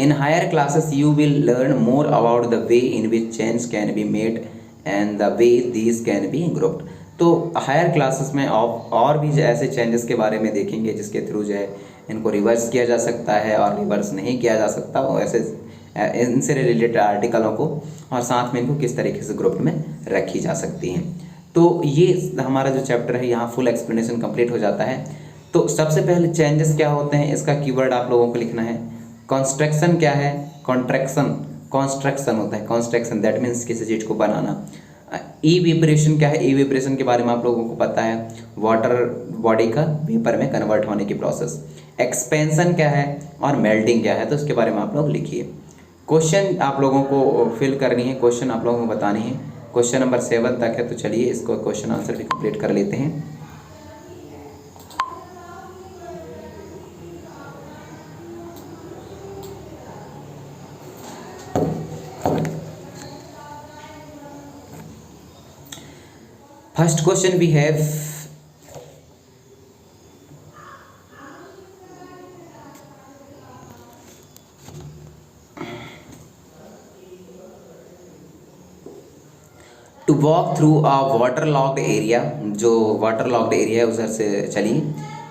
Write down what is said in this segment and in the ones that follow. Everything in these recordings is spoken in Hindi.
In higher classes you will learn more about the way in which change can be made and the way these can be grouped. तो हायर क्लासेस में और भी ऐसे चेंजेस के बारे में देखेंगे जिसके थ्रू जो है इनको रिवर्स किया जा सकता है और रिवर्स नहीं किया जा सकता, वो ऐसे इनसे रिलेटेड आर्टिकलों को और साथ में इनको किस तरीके से ग्रुप में रखी जा सकती हैं। तो ये हमारा जो चैप्टर है यहाँ फुल एक्सप्लेनेशन कंप्लीट हो जाता है। तो सबसे पहले चेंजेस क्या होते हैं इसका कीवर्ड आप लोगों को लिखना है। कंस्ट्रक्शन क्या है? कॉन्ट्रैक्शन, कॉन्स्ट्रक्शन होता है कॉन्स्ट्रक्शन, दैट मीन्स किसी चीज़ को बनाना। इवेपोरेशन क्या है? इवेपोरेशन के बारे में आप लोगों को पता है, वाटर बॉडी का वेपर में कन्वर्ट होने की प्रोसेस। एक्सपेंशन क्या है और मेल्टिंग क्या है, तो इसके बारे में आप लोग लिखिए। क्वेश्चन आप लोगों को फिल करनी है, क्वेश्चन आप लोगों को बतानी है। क्वेश्चन नंबर 7 तक है, तो चलिए इसको क्वेश्चन आंसर भी कंप्लीट कर लेते हैं। First question we have to walk through a water locked area, जो वाटर लॉक्ड एरिया है उधर से चलिए।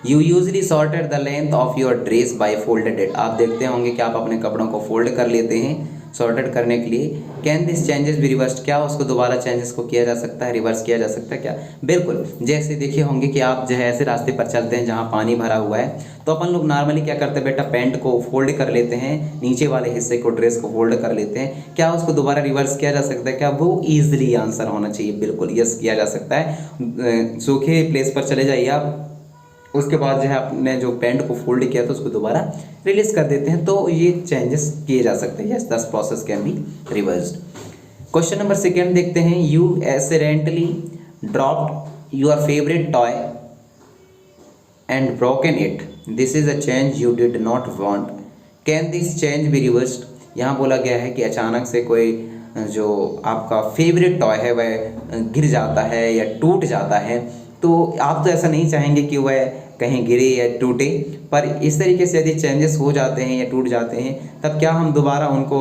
You usually sorted the length of your dress by folded it, आप देखते होंगे कि आप अपने कपड़ों को फोल्ड कर लेते हैं सॉर्टेड करने के लिए। Can this changes be reversed, क्या उसको दोबारा चेंजेस को किया जा सकता है, रिवर्स किया जा सकता है क्या? बिल्कुल। जैसे देखिए होंगे कि आप जो है ऐसे रास्ते पर चलते हैं जहाँ पानी भरा हुआ है, तो अपन लोग नॉर्मली क्या करते हैं बेटा, पैंट को फोल्ड कर लेते हैं, नीचे वाले हिस्से को ड्रेस को फोल्ड कर लेते हैं। क्या उसको दोबारा रिवर्स किया जा सकता है क्या? वो ईजिली आंसर होना चाहिए, बिल्कुल यस किया जा सकता है। सूखे प्लेस पर चले जाइए आप, उसके बाद जो है आपने जो पैंट को फोल्ड किया था उसको दोबारा रिलीज कर देते हैं, तो ये चेंजेस किए जा सकते हैं। यस, दस process can be reversed. Question number 2 देखते हैं। You accidentally dropped your favourite toy and broken it, this is a change you did not want, can this change be reversed? यहाँ बोला गया है कि अचानक से कोई जो आपका फेवरेट टॉय है वह गिर जाता है या टूट जाता है, तो आप तो ऐसा नहीं चाहेंगे कि वह कहीं गिरे या टूटे, पर इस तरीके से यदि चेंजेस हो जाते हैं या टूट जाते हैं तब क्या हम दोबारा उनको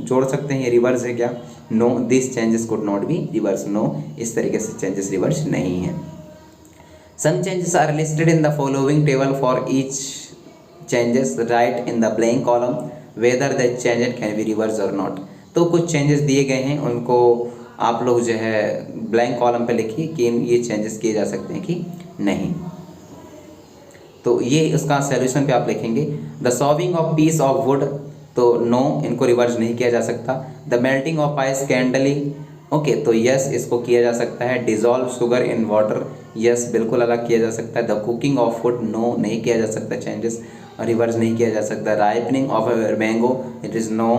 जोड़ सकते हैं? ये रिवर्स है क्या? No, this changes could not be reverse. No, इस तरीके से चेंजेस रिवर्स नहीं है। Some changes are listed in the following table, for each changes write in the blank column whether the changes can be reverse और नॉट। तो कुछ चेंजेस दिए गए हैं, उनको आप लोग जो है ब्लैंक कॉलम पे लिखिए कि ये चेंजेस किए जा सकते हैं कि नहीं। तो ये इसका सॉल्यूशन पे आप लिखेंगे। The sawing of piece of wood, तो नो, इनको रिवर्स नहीं किया जा सकता। The melting of ice candy, okay, तो यस इसको किया जा सकता है। Dissolve sugar in water, yes बिल्कुल अलग किया जा सकता है। The cooking of food, no, नहीं किया जा सकता, चेंजेस रिवर्स नहीं किया जा सकता। Ripening of mango, it is no,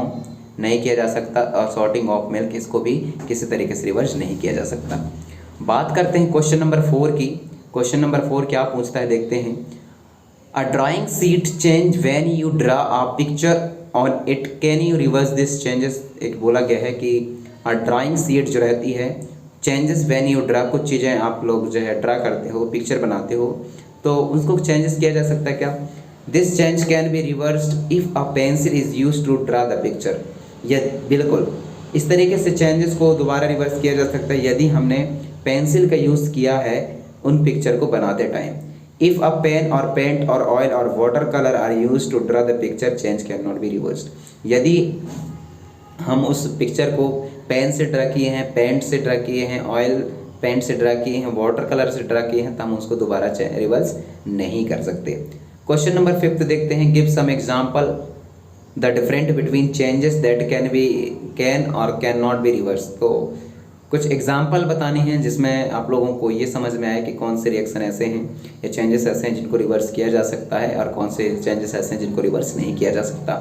नहीं किया जा सकता। और सॉर्टिंग ऑफ मिल्क, इसको भी किसी तरीके से रिवर्स नहीं किया जा सकता। बात करते हैं क्वेश्चन नंबर 4 की। क्वेश्चन नंबर 4 क्या पूछता है देखते हैं। A drawing sheet change when you draw a picture on it, can you reverse this changes? एक बोला गया है कि अ ड्राइंग शीट जो रहती है चेंजेस व्हेन यू ड्रा, कुछ चीज़ें आप लोग जो है ड्रा करते हो, पिक्चर बनाते हो, तो उसको चेंजेस किया जा सकता है क्या? This change can be reversed if a pencil is use to draw the picture, यह बिल्कुल इस तरीके से चेंजेस को दोबारा रिवर्स किया जा सकता है यदि हमने पेंसिल का यूज़ किया है उन पिक्चर को बनाते टाइम। इफ़ अ पेन और पेंट और ऑयल और water colour are use to draw the picture, change can not be reversed. यदि हम उस पिक्चर को पेन से ड्रा किए हैं, पेंट से ड्रा किए हैं, ऑयल पेंट से ड्रा किए हैं, वाटर कलर से ड्रा किए हैं, तो हम उसको दोबारा रिवर्स नहीं कर सकते। क्वेश्चन नंबर 5 देखते हैं। Give some example the different between changes that can और कैन नॉट बी रिवर्स। तो कुछ एग्जाम्पल बताने हैं जिसमें आप लोगों को ये समझ में आए कि कौन से रिएक्शन ऐसे हैं या चेंजेस ऐसे हैं जिनको रिवर्स किया जा सकता है और कौन से चेंजेस ऐसे हैं जिनको रिवर्स नहीं किया जा सकता।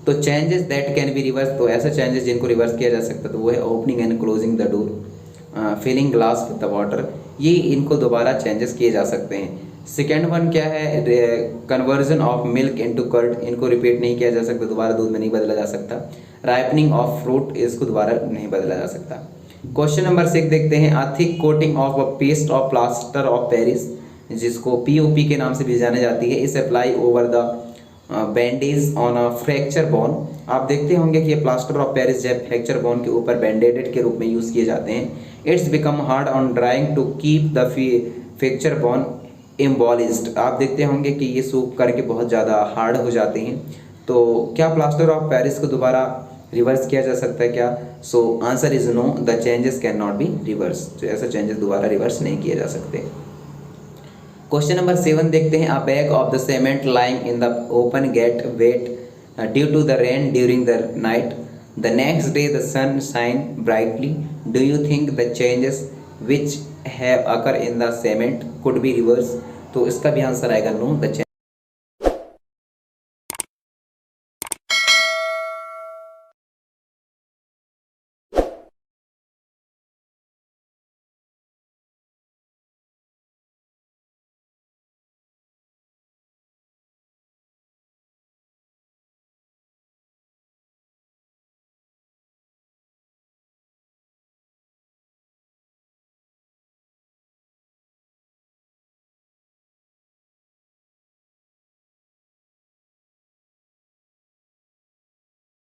तो changes that can be reverse, तो ऐसे चेंजेस जिनको रिवर्स किया जा सकता है तो वो है opening and closing the door, filling glass with the water, ये इनको दोबारा चेंजेस किए जा सकते हैं। सेकेंड वन क्या है, conversion of milk into curd, इनको रिपीट नहीं किया जा सकता, दोबारा दूध में नहीं बदला जा सकता। राइपनिंग ऑफ फ्रूट, इसको दोबारा नहीं बदला जा सकता। क्वेश्चन नंबर 6 देखते हैं। A thick coating of a paste of plaster of Paris, जिसको POP के नाम से भी जानी जाती है, इस apply over the bandage on a fracture bone, आप देखते होंगे कि ये प्लास्टर ऑफ पेरिस जब फ्रैक्चर बोन के ऊपर बैंडेडेड के रूप में यूज़ किए जाते हैं। It's become hard on drawing to keep the fracture bone immobilised. आप देखते होंगे कि ये सूख करके बहुत ज़्यादा हार्ड हो जाते हैं। तो क्या प्लास्टर ऑफ पेरिस को दोबारा रिवर्स किया जा सकता है क्या? So answer is no, the changes can not be reverse. तो ऐसा चेंजेस दोबारा रिवर्स नहीं किए जा सकते। क्वेश्चन नंबर 7 देखते हैं। A bag of the cement lying in the open gate wet due to the rain during the night, the next day the sun shine brightly, do you think the changes which have occur in the cement could be reverse? तो इसका भी आंसर आएगा नो, द